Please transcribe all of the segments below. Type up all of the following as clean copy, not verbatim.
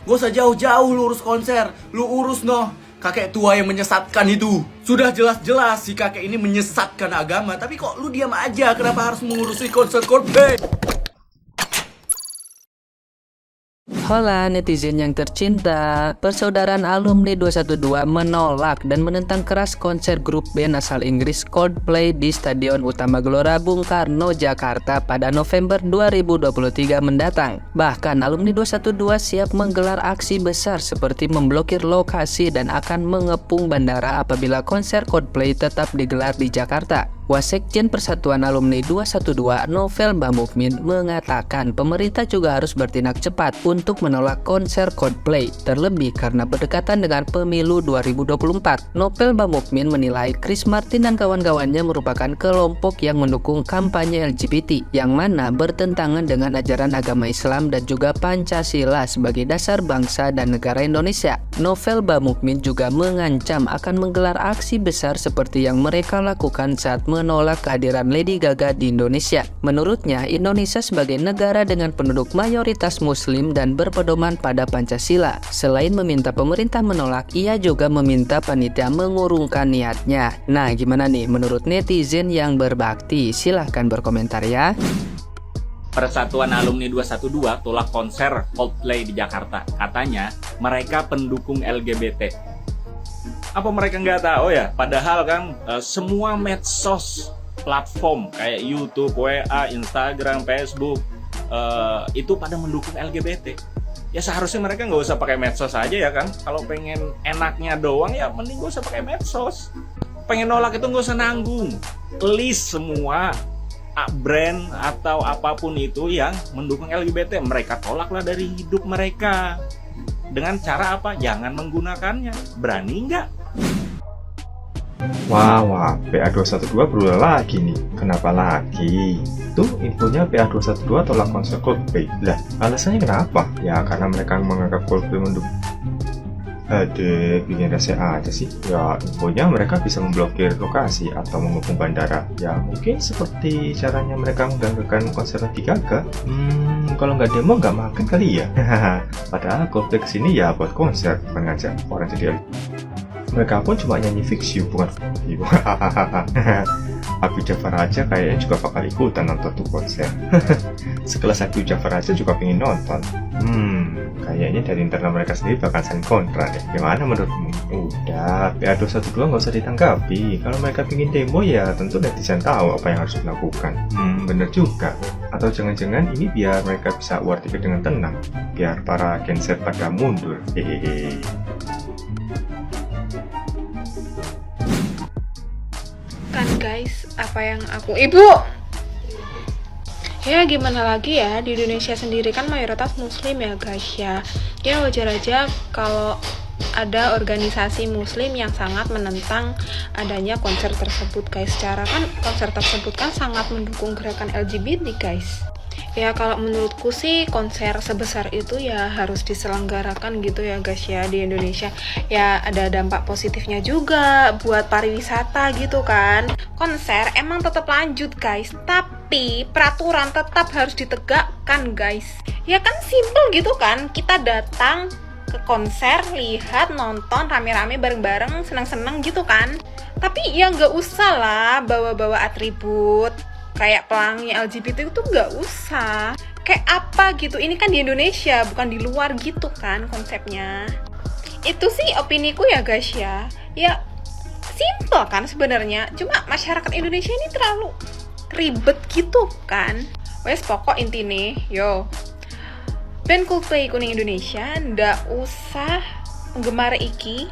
Gak usah jauh-jauh lu urus konser. Lu urus noh kakek tua yang menyesatkan itu. Sudah jelas-jelas si kakek ini menyesatkan agama, tapi kok lu diam aja? Kenapa harus mengurusi konser Coldplay? Hola netizen yang tercinta, persaudaraan alumni 212 menolak dan menentang keras konser grup band asal Inggris Coldplay di Stadion Utama Gelora Bung Karno, Jakarta pada November 2023 mendatang. Bahkan alumni 212 siap menggelar aksi besar seperti memblokir lokasi dan akan mengepung bandara apabila konser Coldplay tetap digelar di Jakarta. Wasekjen Persatuan Alumni 212 Novel Bamukmin mengatakan pemerintah juga harus bertindak cepat untuk menolak konser Coldplay, terlebih karena berdekatan dengan pemilu 2024. Novel Bamukmin menilai Chris Martin dan kawan-kawannya merupakan kelompok yang mendukung kampanye LGBT, yang mana bertentangan dengan ajaran agama Islam dan juga Pancasila sebagai dasar bangsa dan negara Indonesia. Novel Bamukmin juga mengancam akan menggelar aksi besar seperti yang mereka lakukan saat menolak kehadiran Lady Gaga di Indonesia. Menurutnya, Indonesia sebagai negara dengan penduduk mayoritas muslim dan berpedoman pada Pancasila. Selain meminta pemerintah menolak, ia juga meminta panitia mengurungkan niatnya. Nah, gimana nih menurut netizen yang berbakti? Silahkan berkomentar ya. Persatuan Alumni 212 tolak konser Coldplay di Jakarta. Katanya mereka pendukung LGBT. Apa mereka nggak tahu ya? Padahal kan semua medsos platform kayak YouTube, WA, Instagram, Facebook itu pada mendukung LGBT. Ya seharusnya mereka nggak usah pakai medsos aja ya kan? Kalau pengen enaknya doang ya mending nggak usah pakai medsos. Pengen nolak itu nggak usah nanggung. List semua brand atau apapun itu yang mendukung LGBT, mereka tolaklah dari hidup mereka. Dengan cara apa? Jangan menggunakannya. Berani nggak? Wah, PA212 berulang lagi nih. Kenapa lagi? Tuh infonya PA212 tolak konser Coldplay. Lah, alasannya kenapa? Ya karena mereka menganggap Coldplay mendukung. Bikin rese aja sih. Ya, infonya mereka bisa memblokir lokasi atau mengepung bandara. Ya, mungkin seperti caranya mereka menggagalkan konser Lady Gaga. Kalau nggak demo nggak makan kali ya. Padahal Coldplay kesini ya buat konser, bukan ngajak orang jadi. Mereka pun cuma nyanyi Fix You, bukan You. Abi Jafar aja kayaknya juga bakal ikutan nonton tuh konser. Sekelas Abi Jafar aja juga pengen nonton. Kayaknya dari internal mereka sendiri bakal saling kontra deh. Gimana menurutmu? Udah, PA212 nggak usah ditanggapi. Kalau mereka pengen demo ya tentu netizen tahu apa yang harus dilakukan. Bener juga. Atau jangan-jangan ini biar mereka bisa war tiket dengan tenang. Biar para Genset pada mundur. Hehehe. Kan guys, apa yang Ibu ya gimana lagi ya, di Indonesia sendiri kan mayoritas muslim ya guys ya. Ya wajar aja kalau ada organisasi muslim yang sangat menentang adanya konser tersebut guys. Secara kan konser tersebut kan sangat mendukung gerakan LGBT guys. Ya kalau menurutku sih konser sebesar itu ya harus diselenggarakan gitu ya guys ya di Indonesia. Ya ada dampak positifnya juga buat pariwisata gitu kan. Konser emang tetap lanjut guys, tapi peraturan tetap harus ditegakkan guys. Ya kan simple gitu kan, kita datang ke konser, lihat, nonton rame-rame bareng-bareng, seneng-seneng gitu kan. Tapi ya nggak usah lah bawa-bawa atribut kayak pelangi LGBT itu nggak usah. Kayak apa gitu, ini kan di Indonesia bukan di luar gitu kan konsepnya. Itu sih opiniku ya guys ya. Ya simple kan sebenarnya, cuma masyarakat Indonesia ini terlalu ribet gitu kan. Wes pokok intine yo band Coldplay kuning Indonesia ndak usah penggemar iki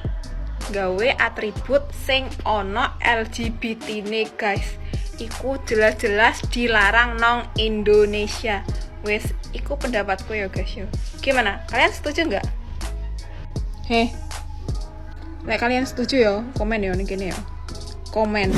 gawe atribut sing ono LGBT nih guys. Iku jelas-jelas dilarang nong Indonesia. Wes, iku pendapatku ya guys yo. Gimana? Kalian setuju nggak? Like kalian setuju yo, komen yo nih gini yo. Komen.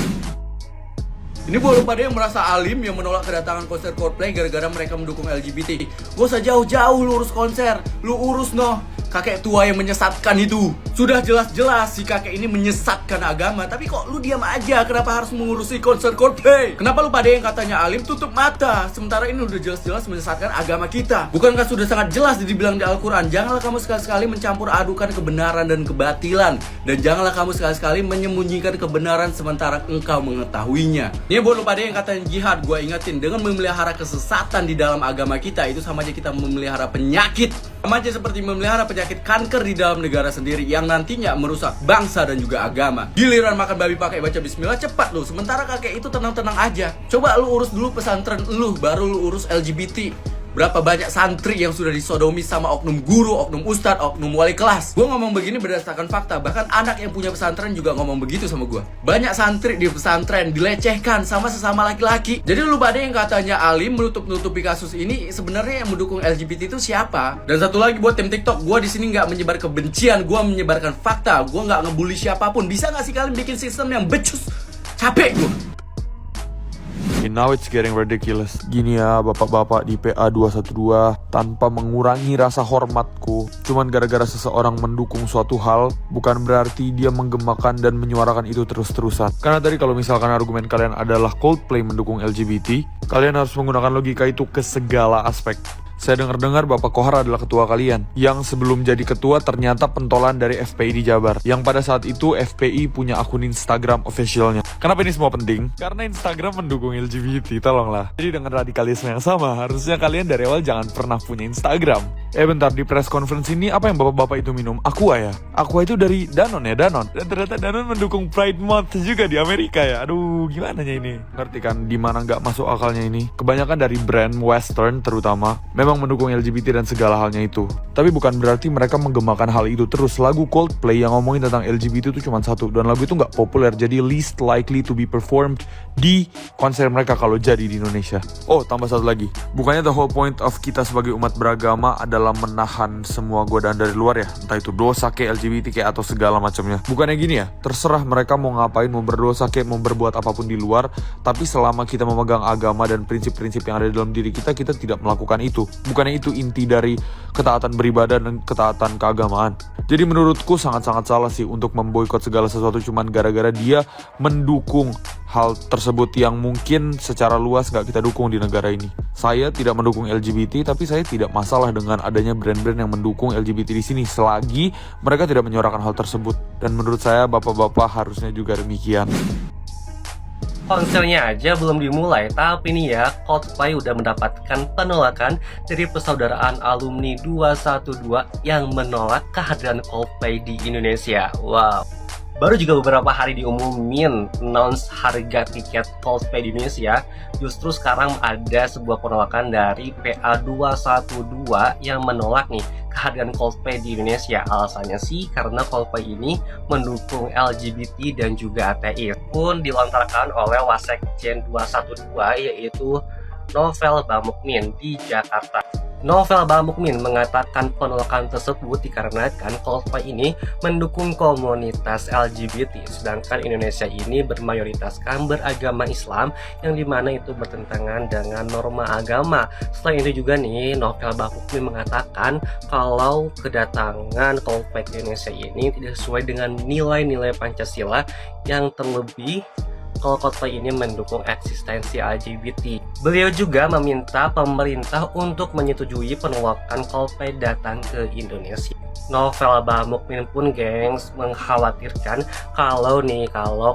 Ini buat lu pada yang merasa alim yang menolak kedatangan konser Coldplay gara-gara mereka mendukung LGBT. Gak usah jauh-jauh lu urus konser. Lu urus noh kakek tua yang menyesatkan itu. Sudah jelas-jelas si kakek ini menyesatkan agama, tapi kok lu diam aja? Kenapa harus mengurusi konser Coldplay? Kenapa lu pada yang katanya alim tutup mata? Sementara ini udah jelas-jelas menyesatkan agama kita. Bukankah sudah sangat jelas dibilang di Al-Quran, janganlah kamu sekali-sekali mencampur adukan kebenaran dan kebatilan, dan janganlah kamu sekali-sekali menyembunyikan kebenaran sementara engkau mengetahuinya. Ini buat lu pada yang katanya jihad, gue ingetin, dengan memelihara kesesatan di dalam agama kita, itu sama aja kita memelihara penyakit. Sama aja seperti memelihara penyakit kanker di dalam negara sendiri yang nantinya merusak bangsa dan juga agama. Giliran makan babi pakai baca bismillah cepat lu, sementara kakek itu tenang-tenang aja. Coba lu urus dulu pesantren lu, baru lu urus LGBT. Berapa banyak santri yang sudah disodomi sama oknum guru, oknum ustadz, oknum wali kelas. Gue ngomong begini berdasarkan fakta. Bahkan anak yang punya pesantren juga ngomong begitu sama gue. Banyak santri di pesantren dilecehkan sama sesama laki-laki. Jadi lu pada yang katanya alim menutup-nutupi kasus ini, sebenarnya yang mendukung LGBT itu siapa? Dan satu lagi buat tim TikTok, gue di sini nggak menyebar kebencian, gue menyebarkan fakta. Gue nggak ngebully siapapun. Bisa nggak sih kalian bikin sistem yang becus? Capek gue. Now it's getting ridiculous. Gini ya bapak-bapak di PA 212, tanpa mengurangi rasa hormatku, cuman gara-gara seseorang mendukung suatu hal, bukan berarti dia menggemakan dan menyuarakan itu terus-terusan. Karena tadi kalau misalkan argumen kalian adalah Coldplay mendukung LGBT, kalian harus menggunakan logika itu ke segala aspek. Saya dengar-dengar Bapak Kohar adalah ketua kalian, yang sebelum jadi ketua ternyata pentolan dari FPI di Jabar, yang pada saat itu FPI punya akun Instagram officialnya. Kenapa ini semua penting? Karena Instagram mendukung LGBT, tolonglah. Jadi dengan radikalisme yang sama, harusnya kalian dari awal jangan pernah punya Instagram. Bentar, di press conference ini apa yang bapak-bapak itu minum? Aqua ya? Aqua itu dari Danone ya, Danone. Dan ternyata Danone mendukung Pride Month juga di Amerika ya. Aduh, gimana ini? Ngerti kan dimana nggak masuk akalnya ini? Kebanyakan dari brand Western terutama memang mendukung LGBT dan segala halnya itu. Tapi bukan berarti mereka menggemakan hal itu terus. Lagu Coldplay yang ngomongin tentang LGBT itu cuma satu, dan lagu itu nggak populer, jadi least likely to be performed di konser mereka kalau jadi di Indonesia. Oh, tambah satu lagi. Bukannya the whole point of kita sebagai umat beragama adalah menahan semua godaan dari luar ya? Entah itu dosa kayak LGBT kayak atau segala macamnya. Bukannya gini ya? Terserah mereka mau ngapain, mau berdosa kayak mau berbuat apapun di luar, tapi selama kita memegang agama dan prinsip-prinsip yang ada di dalam diri kita, kita tidak melakukan itu. Bukannya itu inti dari ketaatan beribadah dan ketaatan keagamaan. Jadi menurutku sangat-sangat salah sih untuk memboikot segala sesuatu cuman gara-gara dia mendukung hal tersebut yang mungkin secara luas gak kita dukung di negara ini. Saya tidak mendukung LGBT, tapi saya tidak masalah dengan adanya brand-brand yang mendukung LGBT di sini selagi mereka tidak menyuarakan hal tersebut. Dan menurut saya bapak-bapak harusnya juga demikian. Konsernya aja belum dimulai, tapi nih ya, Coldplay udah mendapatkan penolakan dari persaudaraan alumni 212 yang menolak kehadiran Coldplay di Indonesia. Wow. Baru juga beberapa hari diumumin announce harga tiket Coldplay di Indonesia, justru sekarang ada sebuah penolakan dari PA 212 yang menolak nih kehadiran Coldplay di Indonesia. Alasannya sih karena Coldplay ini mendukung LGBT dan juga ateis. Pun dilontarkan oleh Wasekjen 212 yaitu Novel Bamukmin di Jakarta. Novel Bamukmin mengatakan penolakan tersebut dikarenakan Coldplay ini mendukung komunitas LGBT, sedangkan Indonesia ini bermayoritaskan beragama Islam yang dimana itu bertentangan dengan norma agama. Selain itu juga nih, Novel Bamukmin mengatakan kalau kedatangan Coldplay ke Indonesia ini tidak sesuai dengan nilai-nilai Pancasila, yang terlebih kalau Coldplay ini mendukung eksistensi LGBT. Beliau juga meminta pemerintah untuk menyetujui penolakan Coldplay datang ke Indonesia. Novel Bamukmin pun gengs mengkhawatirkan kalau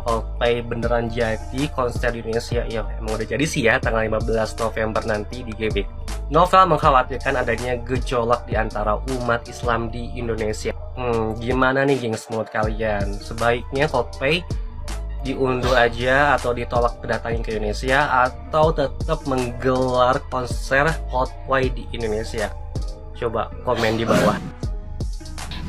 Coldplay beneran jadi konser di Indonesia, ya emang udah jadi sih ya tanggal 15 November nanti di GBK. Novel mengkhawatirkan adanya gejolak di antara umat Islam di Indonesia. Gimana nih gengs menurut kalian? Sebaiknya Coldplay diundur aja atau ditolak kedatangan ke Indonesia, atau tetap menggelar konser Coldplay di Indonesia? Coba komen di bawah.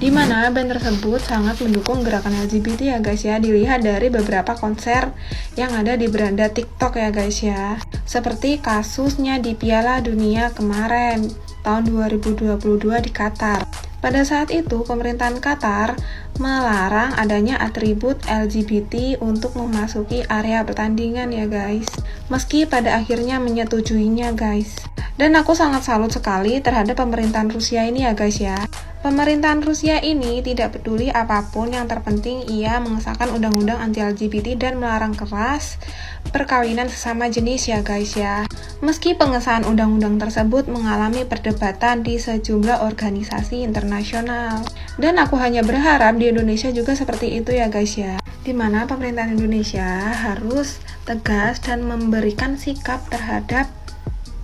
Di mana band tersebut sangat mendukung gerakan LGBT ya guys ya, dilihat dari beberapa konser yang ada di beranda TikTok ya guys ya. Seperti kasusnya di Piala Dunia kemarin tahun 2022 di Qatar. Pada saat itu, pemerintahan Qatar melarang adanya atribut LGBT untuk memasuki area pertandingan ya guys. Meski pada akhirnya menyetujuinya guys. Dan aku sangat salut sekali terhadap pemerintahan Rusia ini ya guys ya. Pemerintahan Rusia ini tidak peduli apapun, yang terpenting ia mengesahkan undang-undang anti-LGBT dan melarang keras perkawinan sesama jenis ya guys ya. Meski pengesahan undang-undang tersebut mengalami perdebatan di sejumlah organisasi internasional. Dan aku hanya berharap di Indonesia juga seperti itu ya guys ya. Dimana pemerintahan Indonesia harus tegas dan memberikan sikap terhadap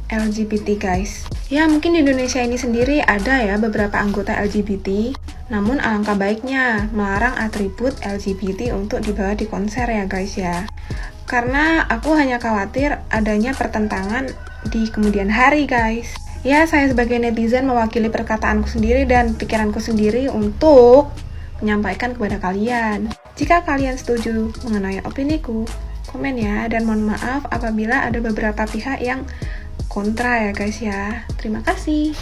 LGBT guys. Ya mungkin di Indonesia ini sendiri ada ya beberapa anggota LGBT, namun alangkah baiknya melarang atribut LGBT untuk dibawa di konser ya guys ya. Karena aku hanya khawatir adanya pertentangan di kemudian hari guys. Ya saya sebagai netizen mewakili perkataanku sendiri dan pikiranku sendiri untuk menyampaikan kepada kalian. Jika kalian setuju mengenai opiniku, komen ya, dan mohon maaf apabila ada beberapa pihak yang kontra ya guys ya. Terima kasih.